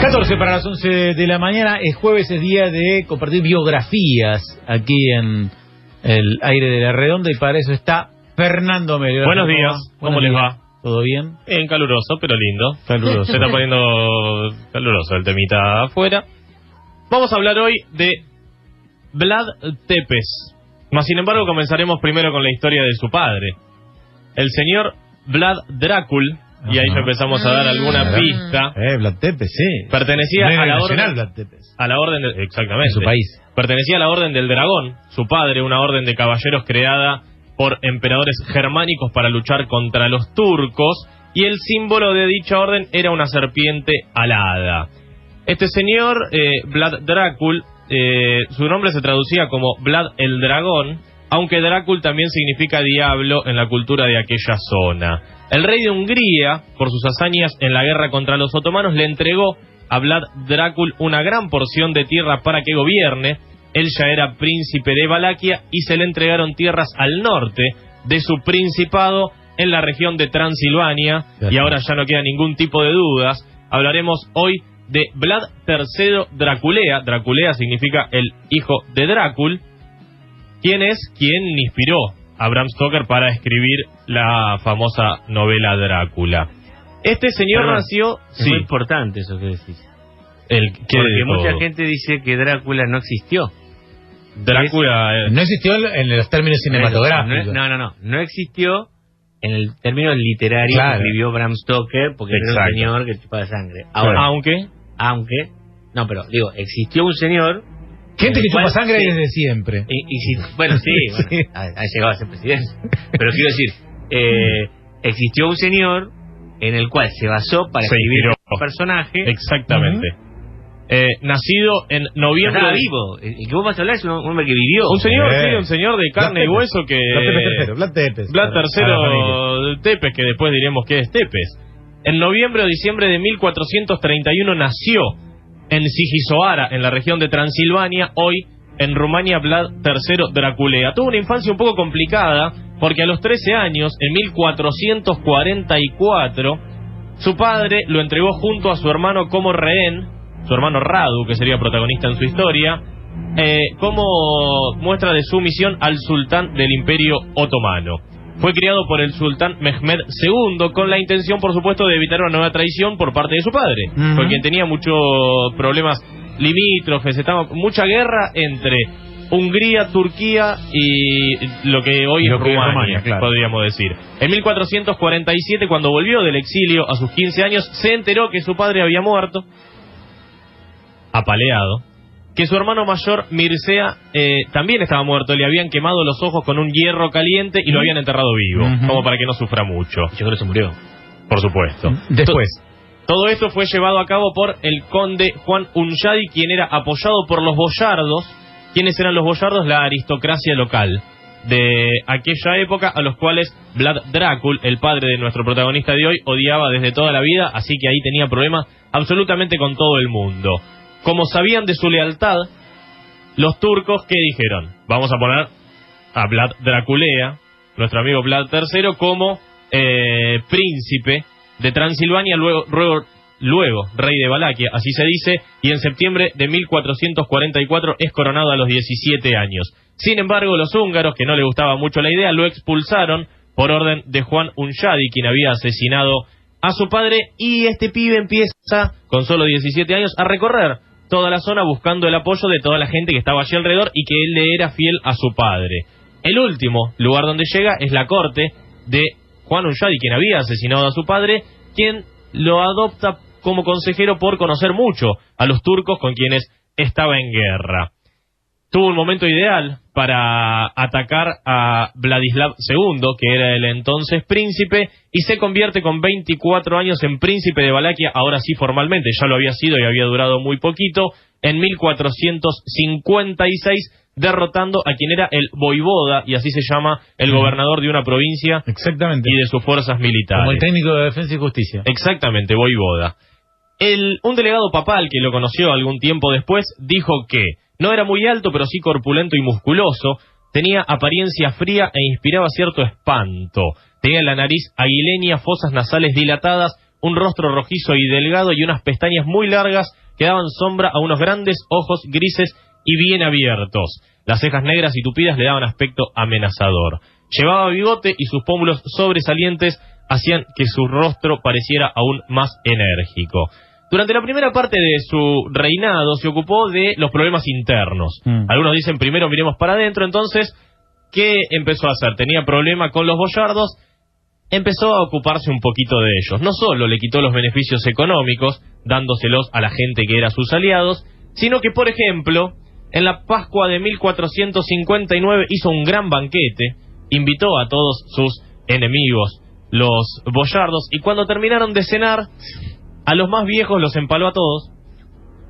14 para las 11 de la mañana, es jueves, es día de compartir biografías aquí en el aire de la redonda y para eso está Fernando Melio. Buenos días, ¿cómo les va? ¿Todo bien? Bien, caluroso, pero lindo. Caluroso. Se está poniendo caluroso el temita afuera. Vamos a hablar hoy de Vlad Tepes. Mas, sin embargo, comenzaremos primero con la historia de su padre, el señor Vlad Drácul. Y ahí ya empezamos a dar alguna pista. Vlad Tepes, sí. Pertenecía a la orden, Vlad Tepes. a la orden de, exactamente. En su país. Pertenecía a la Orden del Dragón, su padre, una orden de caballeros creada por emperadores germánicos para luchar contra los turcos, y el símbolo de dicha orden era una serpiente alada. Este señor, Vlad Drácul, su nombre se traducía como Vlad el Dragón, aunque Drácul también significa diablo en la cultura de aquella zona. El rey de Hungría, por sus hazañas en la guerra contra los otomanos, le entregó a Vlad Drácul una gran porción de tierra para que gobierne. Él ya era príncipe de Valaquia y se le entregaron tierras al norte de su principado en la región de Transilvania. Y ahora ya no queda ningún tipo de dudas. Hablaremos hoy de Vlad III Draculea. Draculea significa el hijo de Drácul. ¿Quién es quien inspiró a Bram Stoker para escribir la famosa novela Drácula? Este señor nació... Es muy importante eso que decís. Porque mucha gente dice que Drácula no existió. Drácula... No existió en los términos cinematográficos. No existió en el término literario que escribió Bram Stoker, porque era un señor que chupaba sangre. Ahora, aunque... No, pero digo, existió un señor... Gente que chupa sangre desde siempre. Bueno, ha llegado a ser presidente. Pero quiero decir, existió un señor en el cual se basó para escribir un personaje. Exactamente. Nacido en noviembre... Estaba vivo. El que vos vas a hablar es un hombre que vivió. Un señor, un señor de carne y hueso que... Vlad Tepes. Vlad III Tepes, que después diremos que es Tepes. En noviembre o diciembre de 1431 nació en Sigisoara, en la región de Transilvania, hoy en Rumania, Vlad III Draculea. Tuvo una infancia un poco complicada, porque a los 13 años, en 1444, su padre lo entregó junto a su hermano como rehén, su hermano Radu, que sería protagonista en su historia, como muestra de su misión al sultán del Imperio Otomano. Fue criado por el sultán Mehmed II con la intención, por supuesto, de evitar una nueva traición por parte de su padre, con quien tenía muchos problemas limítrofes, estaba mucha guerra entre Hungría, Turquía y lo que hoy es Rumania, podríamos decir. En 1447, cuando volvió del exilio a sus 15 años, se enteró que su padre había muerto, apaleado, que su hermano mayor, Mircea, también estaba muerto. Le habían quemado los ojos con un hierro caliente y lo habían enterrado vivo, como para que no sufra mucho. Yo creo que se murió. Por supuesto. Después. Todo esto fue llevado a cabo por el conde Juan Unyadi, quien era apoyado por los boyardos. ¿Quiénes eran los boyardos? La aristocracia local de aquella época, a los cuales Vlad Drácul, el padre de nuestro protagonista de hoy, odiaba desde toda la vida, así que ahí tenía problemas absolutamente con todo el mundo. Como sabían de su lealtad, los turcos, ¿qué dijeron? Vamos a poner a Vlad Draculea, nuestro amigo Vlad III, como príncipe de Transilvania, luego rey de Valaquia, así se dice, y en septiembre de 1444 es coronado a los 17 años. Sin embargo, los húngaros, que no les gustaba mucho la idea, lo expulsaron por orden de Juan Unyadi, quien había asesinado a su padre, y este pibe empieza, con solo 17 años, a recorrer toda la zona buscando el apoyo de toda la gente que estaba allí alrededor y que él le era fiel a su padre. El último lugar donde llega es la corte de Juan Unyadi, quien había asesinado a su padre, quien lo adopta como consejero por conocer mucho a los turcos con quienes estaba en guerra. Tuvo un momento ideal para atacar a Vladislav II, que era el entonces príncipe, y se convierte con 24 años en príncipe de Valaquia, ahora sí formalmente, ya lo había sido y había durado muy poquito, en 1456, derrotando a quien era el voivoda, y así se llama el gobernador de una provincia. Exactamente. Y de sus fuerzas militares. Como el técnico de Defensa y Justicia. Exactamente, voivoda. Un delegado papal que lo conoció algún tiempo después dijo que no era muy alto, pero sí corpulento y musculoso, tenía apariencia fría e inspiraba cierto espanto. Tenía la nariz aguileña, fosas nasales dilatadas, un rostro rojizo y delgado y unas pestañas muy largas que daban sombra a unos grandes ojos grises y bien abiertos. Las cejas negras y tupidas le daban aspecto amenazador. Llevaba bigote y sus pómulos sobresalientes hacían que su rostro pareciera aún más enérgico. Durante la primera parte de su reinado se ocupó de los problemas internos. Algunos dicen primero miremos para adentro, entonces, ¿qué empezó a hacer? Tenía problema con los boyardos, empezó a ocuparse un poquito de ellos. No solo le quitó los beneficios económicos, dándoselos a la gente que era sus aliados, sino que, por ejemplo, en la Pascua de 1459 hizo un gran banquete, invitó a todos sus enemigos, los boyardos, y cuando terminaron de cenar, a los más viejos los empaló a todos.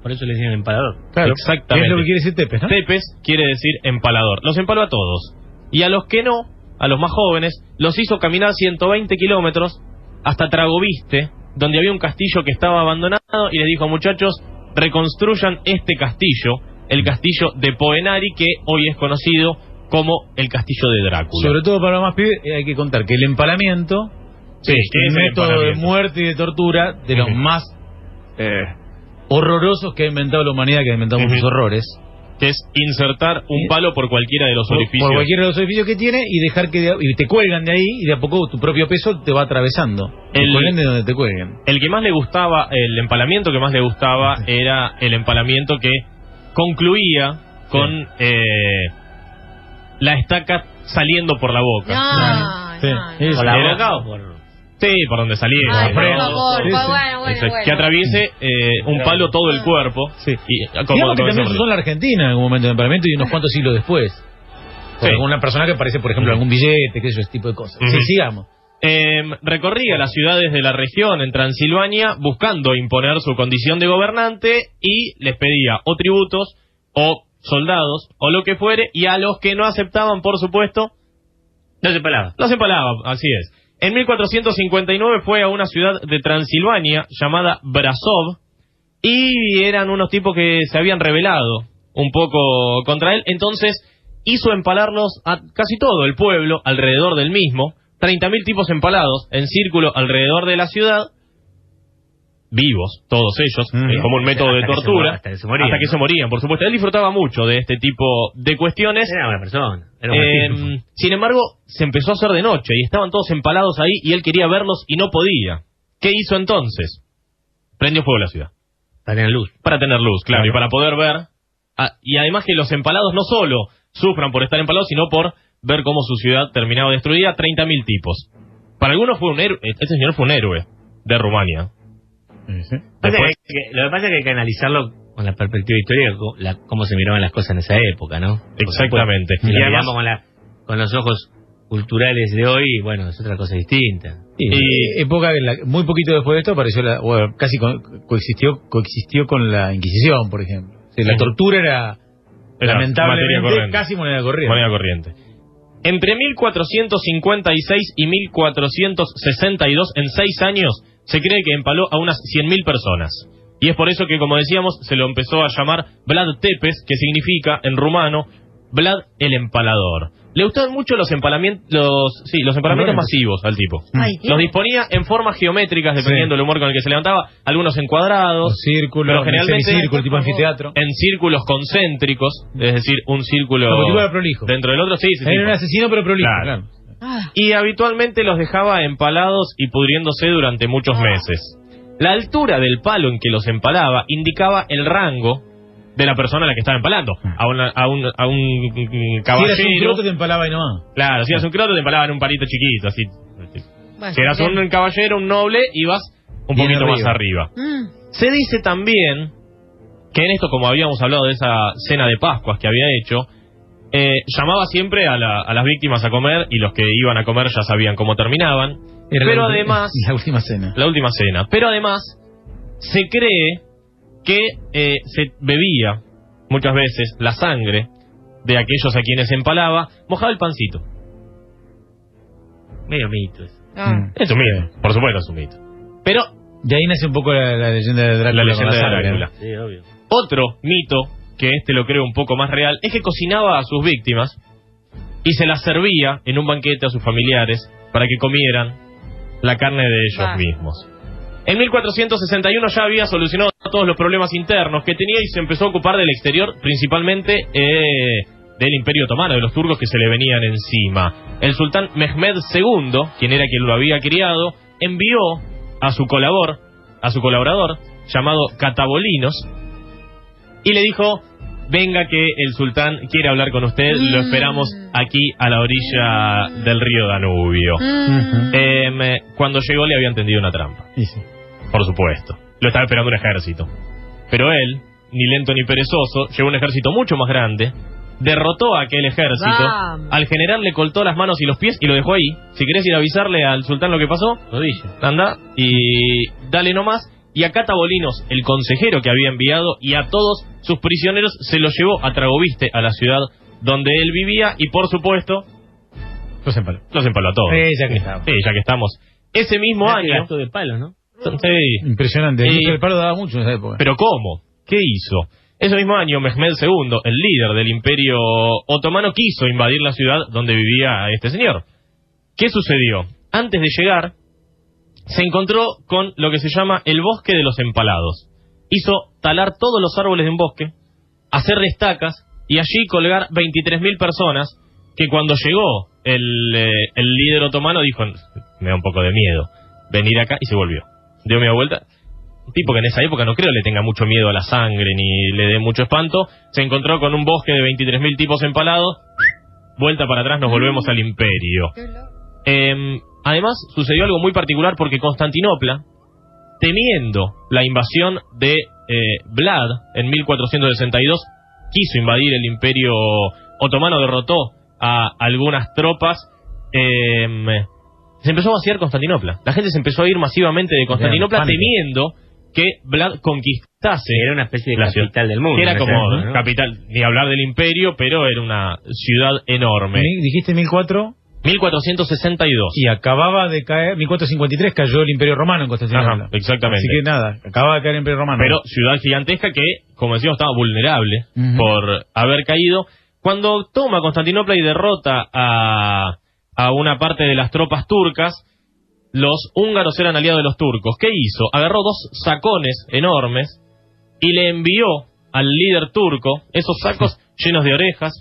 Por eso le decían empalador. Claro. Exactamente. Es lo que quiere decir tepes, ¿no? Tepes quiere decir empalador. Los empaló a todos. Y a los que no, a los más jóvenes, los hizo caminar 120 kilómetros hasta Tragoviste, donde había un castillo que estaba abandonado, y les dijo, muchachos, reconstruyan este castillo, el castillo de Poenari, que hoy es conocido como el castillo de Drácula. Sobre todo para los más pibes hay que contar que el empalamiento sí, es un método de muerte y de tortura de los más horrorosos que ha inventado la humanidad, que ha inventado muchos horrores. Que es insertar un palo por cualquiera de los orificios. Por cualquiera de los orificios que tiene y dejar que y te cuelgan de ahí y de a poco tu propio peso te va atravesando. Te cuelgan de donde te cuelguen. El que más le gustaba, el empalamiento que más le gustaba era el empalamiento que concluía con la estaca saliendo por la boca. ¿Por la boca o por...? Sí, por donde salía. Ay, por favor, bueno. Que atraviese un palo todo el cuerpo. Sí. Y, digamos que también se usó en la Argentina en algún momento de empalamiento y unos cuantos siglos después. Por alguna persona que aparece, por ejemplo, algún billete, qué sé yo, ese tipo de cosas. Sí, sigamos. Recorría las ciudades de la región en Transilvania buscando imponer su condición de gobernante y les pedía o tributos o soldados o lo que fuere, y a los que no aceptaban, por supuesto, los empalaba. Los empalaba, así es. En 1459 fue a una ciudad de Transilvania llamada Brasov, y eran unos tipos que se habían rebelado un poco contra él, entonces hizo empalarlos a casi todo el pueblo alrededor del mismo, 30.000 tipos empalados en círculo alrededor de la ciudad, vivos, todos ellos, como un método de tortura, hasta que se morían, por supuesto. Él disfrutaba mucho de este tipo de cuestiones. Era una persona. Sin embargo, se empezó a hacer de noche y estaban todos empalados ahí y él quería verlos y no podía. ¿Qué hizo entonces? Prendió fuego a la ciudad. Para tener luz. Para tener luz, claro, y para poder ver. Y además que los empalados no solo sufran por estar empalados, sino por ver cómo su ciudad terminaba destruida. 30.000 tipos. Para algunos fue un héroe. Este señor fue un héroe de Rumania. Después, lo que pasa es que hay que analizarlo con la perspectiva histórica, cómo se miraban las cosas en esa época, ¿no? Exactamente. Si lo miramos con los ojos culturales de hoy, bueno, es otra cosa distinta. Y época muy poquito después de esto apareció casi coexistió con la Inquisición, por ejemplo. O sea, la tortura era lamentablemente casi moneda corriente. Entre 1456 y 1462, en 6 años, se cree que empaló a unas 100.000 personas. Y es por eso que, como decíamos, se lo empezó a llamar Vlad Tepes, que significa en rumano Vlad el empalador. Le gustaban mucho los empalamientos masivos al tipo. Los disponía en formas geométricas dependiendo del humor con el que se levantaba, algunos en cuadrados, círculos, pero generalmente semicírculo, tipo anfiteatro, en círculos concéntricos, es decir, un círculo dentro del otro. Era un asesino pero prolijo, claro. Y habitualmente los dejaba empalados y pudriéndose durante muchos meses. La altura del palo en que los empalaba indicaba el rango de la persona a la que estaba empalando. A un caballero. Si eras un croto te empalaba y nomás. Claro, si eras un croto te empalaba en un palito chiquito, así. Si eras un caballero, un noble, ibas un poquito más arriba. Se dice también que en esto, como habíamos hablado de esa cena de Pascuas que había hecho, llamaba siempre a las víctimas a comer, y los que iban a comer ya sabían cómo terminaban. Pero además, la última cena. Pero además, se cree que se bebía muchas veces la sangre de aquellos a quienes empalaba, mojaba el pancito. Medio mito eso. Es un mito, por supuesto es un mito. Pero de ahí nace un poco la leyenda de Drácula. La leyenda de Drácula. Sí, obvio. Otro mito, que lo creo un poco más real, es que cocinaba a sus víctimas y se las servía en un banquete a sus familiares para que comieran la carne de ellos mismos. En 1461 ya había solucionado todos los problemas internos que tenía y se empezó a ocupar del exterior, principalmente del Imperio Otomano, de los turcos que se le venían encima. El sultán Mehmed II, quien era quien lo había criado, envió a su colaborador llamado Catabolinos y le dijo: venga que el sultán quiere hablar con usted, lo esperamos aquí a la orilla del río Danubio. Cuando llegó le habían tendido una trampa. Sí. Por supuesto. Lo estaba esperando un ejército. Pero él, ni lento ni perezoso, llevó un ejército mucho más grande, derrotó a aquel ejército, al general le cortó las manos y los pies y lo dejó ahí. Si querés ir a avisarle al sultán lo que pasó, lo dije. Anda y dale nomás. Y a Catabolinos, el consejero que había enviado, y a todos sus prisioneros se los llevó a Tragoviste, a la ciudad donde él vivía, y por supuesto los empaló a todos. Ya que estamos. Ese mismo año... Gasto de palos, ¿no? Impresionante. El palo daba mucho en esa época. ¿Pero cómo? ¿Qué hizo? Ese mismo año, Mehmed II, el líder del Imperio Otomano, quiso invadir la ciudad donde vivía este señor. ¿Qué sucedió? Antes de llegar, se encontró con lo que se llama el Bosque de los Empalados. Hizo talar todos los árboles de un bosque, hacer estacas y allí colgar 23.000 personas, que cuando llegó el líder otomano dijo: me da un poco de miedo venir acá, y se volvió. Dio media vuelta. Un tipo que en esa época no creo le tenga mucho miedo a la sangre ni le dé mucho espanto. Se encontró con un bosque de 23.000 tipos empalados. Vuelta para atrás, nos volvemos al imperio. Además, sucedió algo muy particular porque Constantinopla, temiendo la invasión de Vlad en 1462, quiso invadir el Imperio Otomano, derrotó a algunas tropas, se empezó a vaciar Constantinopla. La gente se empezó a ir masivamente de Constantinopla temiendo que Vlad conquistase. Era una especie de capital del mundo. Era como, ¿no? Capital, ni hablar del imperio, pero era una ciudad enorme. ¿Dijiste 1462. Y acababa de caer, 1453 cayó el Imperio Romano en Constantinopla. Ajá, exactamente. Así que nada, acababa de caer el Imperio Romano. Pero ciudad gigantesca que, como decíamos, estaba vulnerable por haber caído. Cuando toma Constantinopla y derrota a una parte de las tropas turcas, los húngaros eran aliados de los turcos. ¿Qué hizo? Agarró 2 sacones enormes y le envió al líder turco esos sacos llenos de orejas,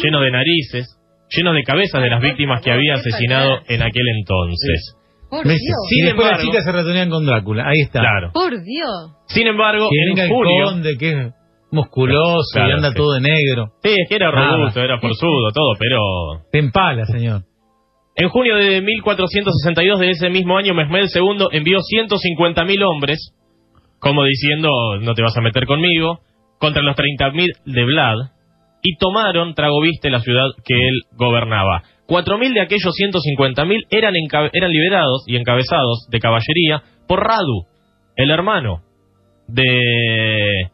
llenos de narices, llenos de cabezas de las víctimas que había asesinado en aquel entonces. Por Dios. Sin embargo, las citas se reunían con Drácula. Ahí está. Claro. Por Dios. Sin embargo, en julio... Conde, que es musculoso, claro, y anda todo de negro. Sí, es que era robusto, era forzudo, todo, pero... Te empala, señor. En junio de 1462 de ese mismo año, Mehmed II envió 150.000 hombres, como diciendo: no te vas a meter conmigo, contra los 30.000 de Vlad, y tomaron Tragoviste, la ciudad que él gobernaba. 4.000 de aquellos 150.000 eran liberados y encabezados de caballería por Radu, el hermano de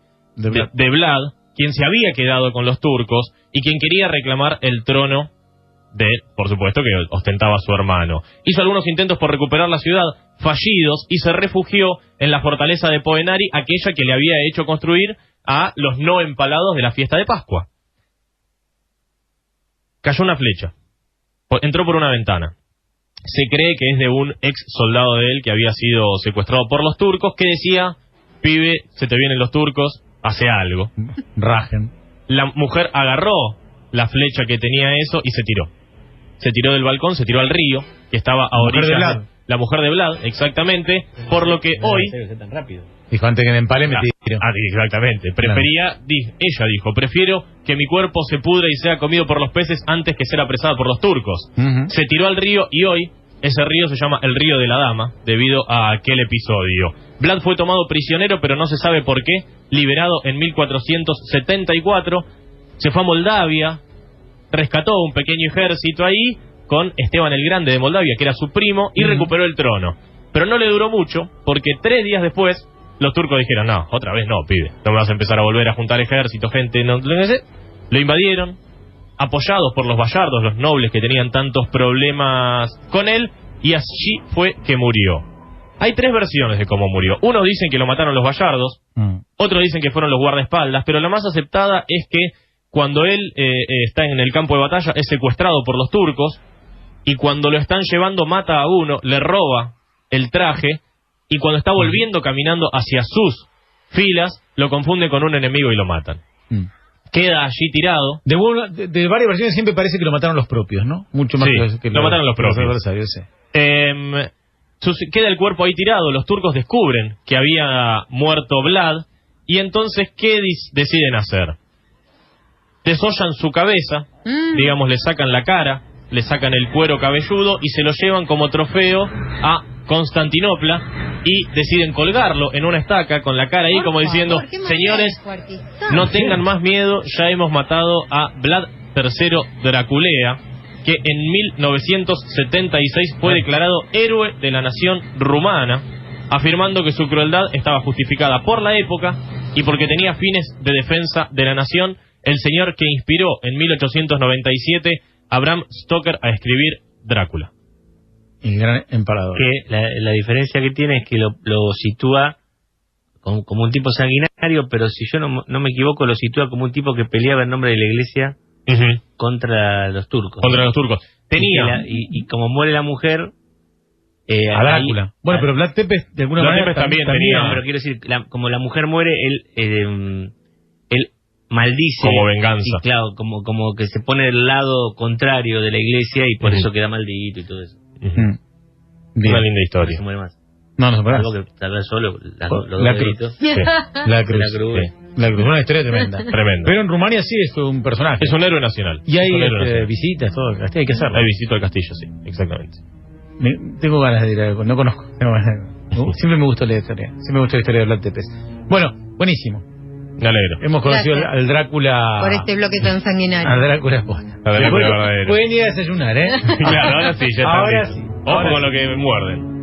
Vlad, quien se había quedado con los turcos y quien quería reclamar el trono por supuesto, que ostentaba su hermano. Hizo algunos intentos por recuperar la ciudad, fallidos, y se refugió en la fortaleza de Poenari, aquella que le había hecho construir a los no empalados de la fiesta de Pascua. Cayó una flecha, entró por una ventana. Se cree que es de un ex soldado de él que había sido secuestrado por los turcos, que decía: pibe, se te vienen los turcos, hace algo. Rajen. La mujer agarró la flecha que tenía eso y se tiró. Se tiró del balcón, se tiró al río, que estaba a orillas. La mujer de Vlad, exactamente. Por lo que hoy... tan rápido. Dijo: antes que me empale, me tiro. Exactamente. Ella dijo: prefiero que mi cuerpo se pudra y sea comido por los peces antes que ser apresada por los turcos. Se tiró al río y hoy ese río se llama el Río de la Dama, debido a aquel episodio. Vlad fue tomado prisionero, pero no se sabe por qué. Liberado en 1474, se fue a Moldavia, rescató un pequeño ejército ahí con Esteban el Grande de Moldavia, que era su primo, y recuperó el trono. Pero no le duró mucho, porque 3 días después los turcos dijeron: no, otra vez no, pibe, no me vas a empezar a volver a juntar ejército, gente, no sé. Lo invadieron, apoyados por los bayardos, los nobles que tenían tantos problemas con él, y allí fue que murió. Hay 3 versiones de cómo murió. Unos dicen que lo mataron los bayardos, otros dicen que fueron los guardaespaldas, pero la más aceptada es que cuando él está en el campo de batalla es secuestrado por los turcos, y cuando lo están llevando mata a uno, le roba el traje y cuando está volviendo caminando hacia sus filas, lo confunde con un enemigo y lo matan. Queda allí tirado. De varias versiones siempre parece que lo mataron los propios, ¿no? Mucho más que lo mataron los propios. Adversarios, sí. Queda el cuerpo ahí tirado. Los turcos descubren que había muerto Vlad, y entonces, ¿qué deciden hacer? Desollan su cabeza, digamos, le sacan la cara, le sacan el cuero cabelludo y se lo llevan como trofeo a Constantinopla y deciden colgarlo en una estaca con la cara ahí como diciendo: señores, no tengan más miedo, ya hemos matado a Vlad III Draculea, que en 1976 fue declarado héroe de la nación rumana, afirmando que su crueldad estaba justificada por la época y porque tenía fines de defensa de la nación, el señor que inspiró en 1897 a Bram Stoker a escribir Drácula. El gran empalador. Que la diferencia que tiene es que lo sitúa como un tipo sanguinario, pero si yo no me equivoco, lo sitúa como un tipo que peleaba en nombre de la iglesia contra los turcos. Contra los turcos. Tenía. Y como muere la mujer... a Drácula. Bueno, pero Vlad Tepes de alguna manera también tenía. No, pero quiero decir, como la mujer muere, él maldice. Como venganza. Y claro, como que se pone del lado contrario de la iglesia y por eso queda maldito y todo eso. Una linda historia. No se muere más. No se muere más. Algo que tal vez solo la cruz. Sí. La cruz. La cruz. Una historia tremenda. Tremenda. Pero en Rumania sí es un personaje. Es un héroe nacional. Y hay visitas, todo. Hay que hacerlo. Hay visita al castillo, sí. Exactamente. Tengo ganas de ir a algo. No conozco. Siempre me gustó la historia. Siempre me gustó la historia de Vlad Tepes. Bueno, buenísimo. Me alegro. Hemos conocido al Drácula... Por este bloque tan sanguinario. Al Drácula posta. Al Drácula verdadero. Pueden ir a desayunar, ¿eh? Claro, ahora sí, ya está. Ahora sí. Ojo con lo que me muerden.